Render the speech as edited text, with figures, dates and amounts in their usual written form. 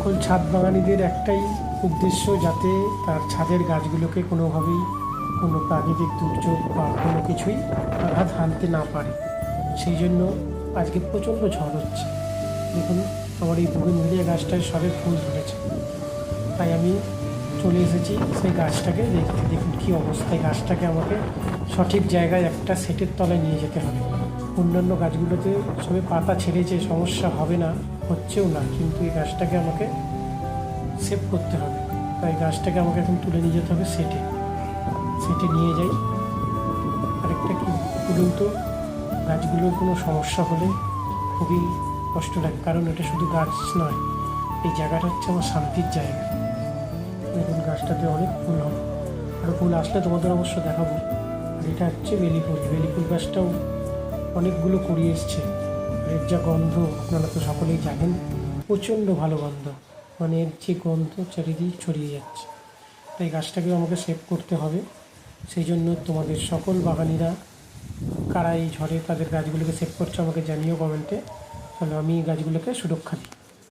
সকল ছাদ বাগানীদের একটাই উদ্দেশ্য, যাতে তার ছাদের গাছগুলোকে কোনোভাবেই কোনো প্রাকৃতিক দুর্যোগ বা কোনো কিছুই আঘাত হানতে না পারে। সেই জন্য আজকে প্রচণ্ড ঝড় হচ্ছে। দেখুন আমার এই বুগেনভিলিয়া গাছটায় সবে ফুল ধরেছে, তাই আমি চলে এসেছি সেই গাছটাকে দেখতে। দেখুন কী অবস্থায়, গাছটাকে আমাকে সঠিক জায়গায় একটা সেটের তলায় নিয়ে যেতে হবে। অন্যান্য গাছগুলোতে সবে পাতা ছেড়েছে, সমস্যা হবে না, হচ্ছেও না, কিন্তু এই গাছটাকে আমাকে সেভ করতে হবে। তাই গাছটাকে আমাকে এখন তুলে নিয়ে যেতে হবে সেটে নিয়ে যাই। আরেকটা কি বলুন তো, গাছগুলোর কোনো সমস্যা হলে খুবই কষ্ট লাগে, কারণ এটা শুধু গাছ নয়, এই জায়গাটা হচ্ছে আমার শান্তির জায়গা। দেখুন গাছটাতে অনেক ফুল হবে, আরও ফুল আসলে তোমাদের অবশ্য দেখাবো। আর এটা হচ্ছে বেলি ফুল গাছটাও অনেকগুলো কুড়িয়ে এসছে। আর এর যা গন্ধ আপনারা তো সকলেই জানেন, প্রচণ্ড ভালো গন্ধ, মানে এর যে গন্ধ চারিদিকে ছড়িয়ে যাচ্ছে। তাই গাছটাকেও আমাকে সেভ করতে হবে। সেই জন্য তোমাদের সকল বাগানিরা কারা এই ঝড়ে তাদের গাছগুলোকে সেভ করছে আমাকে জানিও কমেন্টে, তাহলে আমি এই গাছগুলোকে সুরক্ষা দিই।